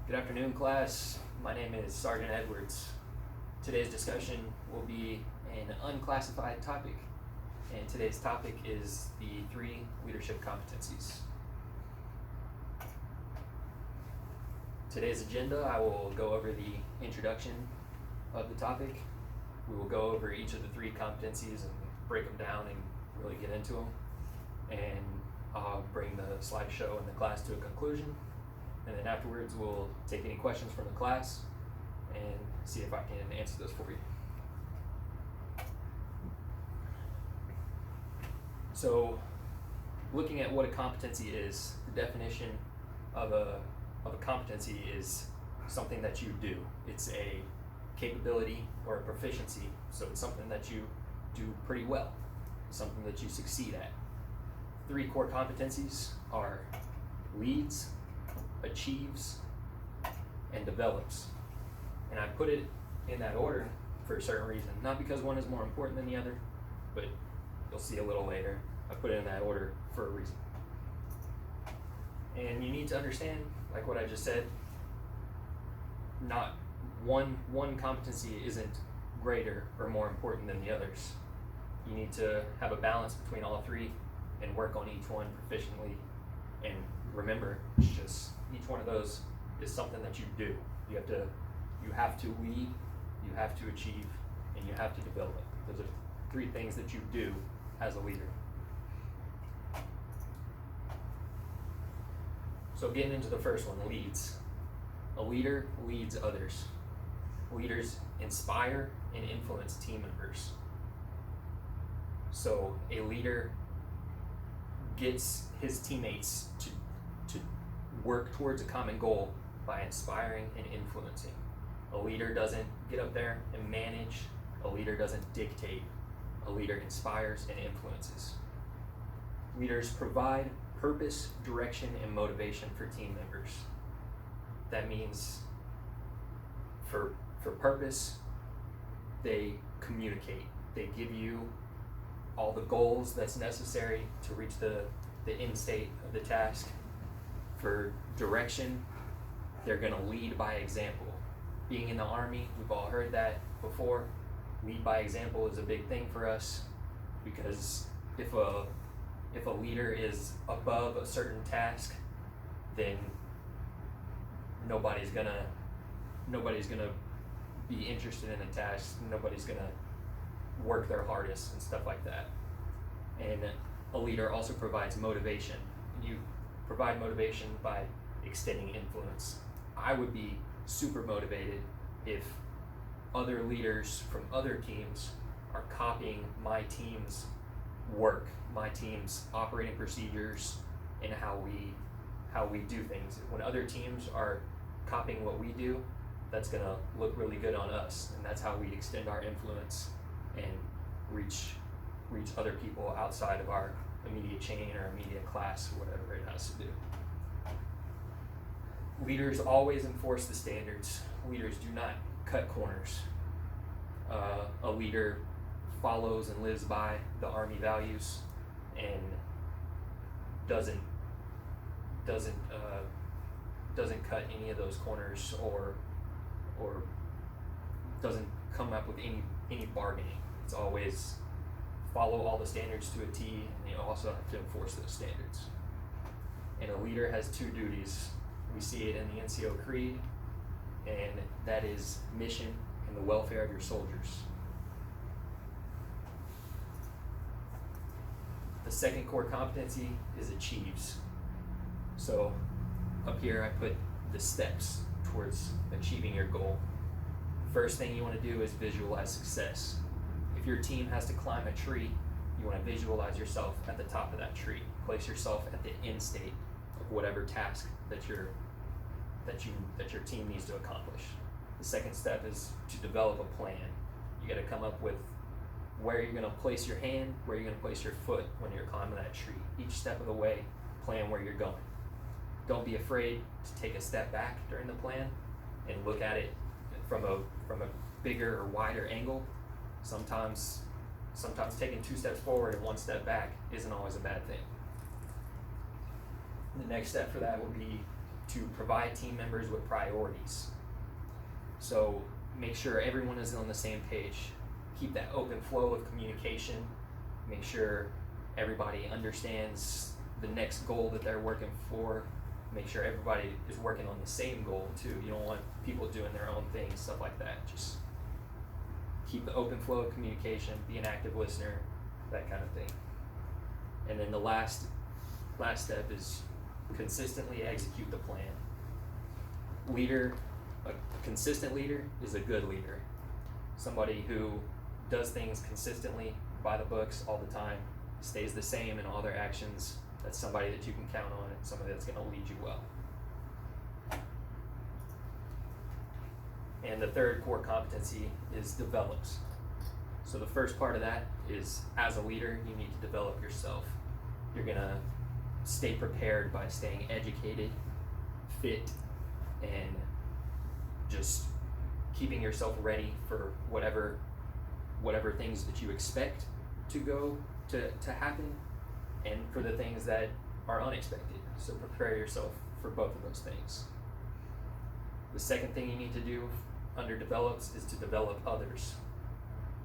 Good afternoon, class. My name is Sergeant Edwards. Today's discussion will be an unclassified topic, and today's topic is the 3 leadership competencies. Today's agenda, I will go over the introduction of the topic. We will go over each of the 3 competencies and break them down and really get into them. And I'll bring the slideshow and the class to a conclusion. And then afterwards, we'll take any questions from the class and see if I can answer those for you. So, looking at what a competency is, the definition of a competency is something that you do. It's a capability or a proficiency, so it's something that you do pretty well, something that you succeed at. 3 core competencies are leads, achieves, and develops. And I put it in that order for a certain reason, not because one is more important than the other, but you'll see a little later. I put it in that order for a reason. And you need to understand, like what I just said, not one competency isn't greater or more important than the others. You need to have a balance between all 3 and work on each one proficiently. And remember, it's just each one of those is something that you do. You have to lead, you have to achieve, and you have to develop. Those are 3 things that you do as a leader. So getting into the first one, leads. A leader leads others. Leaders inspire and influence team members. So a leader gets his teammates to work towards a common goal by inspiring and influencing. A leader doesn't get up there and manage. A leader doesn't dictate. A leader inspires and influences. Leaders provide purpose, direction, and motivation for team members. That means for purpose, they communicate. They give you all the goals that's necessary to reach the end state of the task. For direction, they're going to lead by example. Being in the Army, we've all heard that before. Lead by example is a big thing for us, because if a leader is above a certain task, then nobody's gonna be interested in the task. Nobody's gonna work their hardest and stuff like that. And a leader also provides motivation. You provide motivation by extending influence. I would be super motivated if other leaders from other teams are copying my team's work, my team's operating procedures, and how we do things. When other teams are copying what we do, that's gonna look really good on us, and that's how we extend our influence and reach other people outside of our immediate chain or immediate class, or whatever it has to do. Leaders always enforce the standards. Leaders do not cut corners. A leader follows and lives by the Army values and doesn't cut any of those corners or doesn't come up with any bargaining. It's always follow all the standards to a T, and you also have to enforce those standards. And a leader has 2 duties. We see it in the NCO Creed, and that is mission and the welfare of your soldiers. The second core competency is achieves. So up here I put the steps towards achieving your goal. First thing you want to do is visualize success. If your team has to climb a tree, you want to visualize yourself at the top of that tree. Place yourself at the end state of whatever task that your team needs to accomplish. The second step is to develop a plan. You got to come up with where you're going to place your hand, where you're going to place your foot when you're climbing that tree. Each step of the way, plan where you're going. Don't be afraid to take a step back during the plan and look at it from a bigger or wider angle. Sometimes taking 2 steps forward and 1 step back isn't always a bad thing. The next step for that would be to provide team members with priorities. So make sure everyone is on the same page. Keep that open flow of communication. Make sure everybody understands the next goal that they're working for. Make sure everybody is working on the same goal too. You don't want people doing their own thing, stuff like that. Just keep the open flow of communication, be an active listener, that kind of thing. And then the last step is consistently execute the plan. A consistent leader is a good leader. Somebody who does things consistently by the books all the time, stays the same in all their actions. That's somebody that you can count on and somebody that's going to lead you well. And the third core competency is develops. So the first part of that is, as a leader, you need to develop yourself. You're going to stay prepared by staying educated, fit, and just keeping yourself ready for whatever things that you expect to happen, and for the things that are unexpected. So prepare yourself for both of those things. The second thing you need to do under develops is to develop others.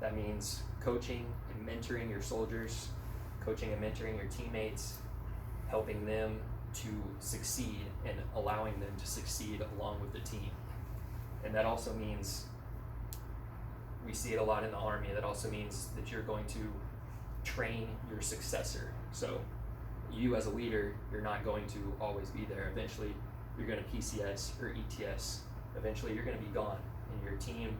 That means coaching and mentoring your soldiers, coaching and mentoring your teammates, helping them to succeed and allowing them to succeed along with the team. And that also means, we see it a lot in the Army, that also means that you're going to train your successor. So you as a leader, you're not going to always be there. Eventually you're going to PCS or ETS. Eventually you're going to be gone, and your team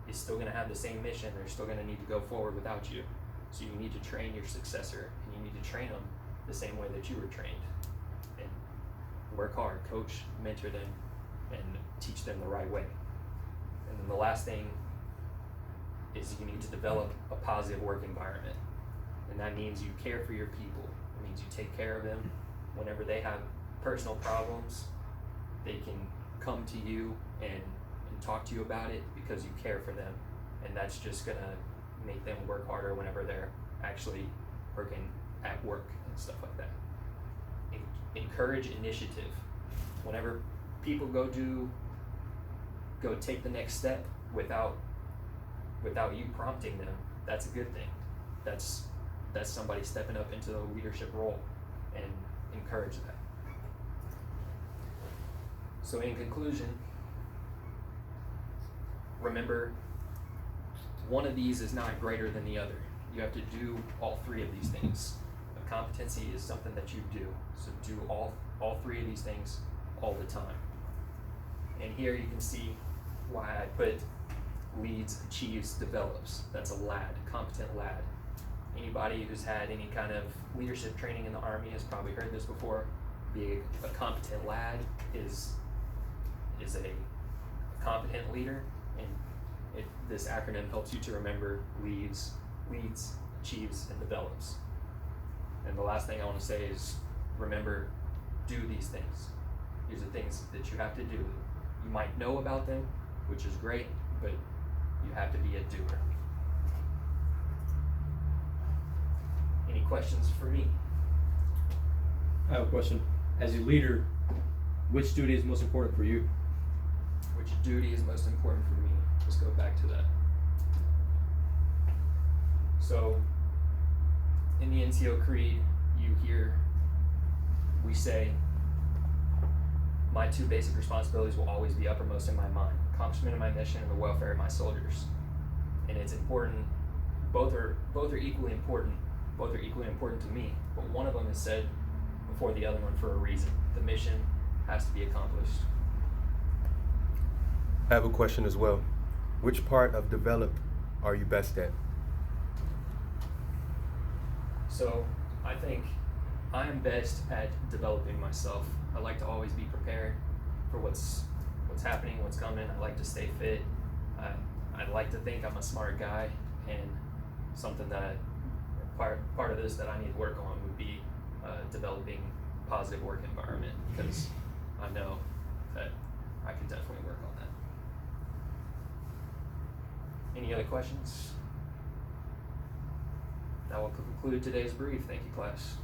is still going to have the same mission. They're still going to need to go forward without you. So you need to train your successor, and you need to train them the same way that you were trained. And work hard, coach, mentor them, and teach them the right way. And then the last thing is you need to develop a positive work environment. And that means you care for your people. It means you take care of them. Whenever they have personal problems, they can come to you and talk to you about it because you care for them. And that's just gonna make them work harder whenever they're actually working at work and stuff like that. Encourage initiative. Whenever people go take the next step without you prompting them, that's a good thing. That's somebody stepping up into the leadership role, and encourage that. So in conclusion, remember, one of these is not greater than the other. You have to do all three of these things. A competency is something that you do. So do all three of these things all the time. And here you can see why I put leads, achieves, develops. That's a lad, competent lad. Anybody who's had any kind of leadership training in the Army has probably heard this before. Being a competent lad is a competent leader, and this acronym helps you to remember leads, achieves, and develops. And the last thing I want to say is, remember, do these things. These are things that you have to do. You might know about them, which is great, but you have to be a doer. Any questions for me? I have a question. As a leader, which duty is most important for you? Which duty is most important for me? Let's go back to that. So, in the NCO Creed, we say, my two basic responsibilities will always be uppermost in my mind: accomplishment of my mission and the welfare of my soldiers. And it's important, both are equally important. Both are equally important to me, but one of them is said before the other one for a reason. The mission has to be accomplished. I have a question as well. Which part of develop are you best at? So I think I am best at developing myself. I like to always be prepared for what's happening, what's coming. I like to stay fit. I like to think I'm a smart guy, and something that part of this that I need to work on would be developing positive work environment, because I know that I could definitely work on that. Any other questions? That will conclude today's brief. Thank you, class.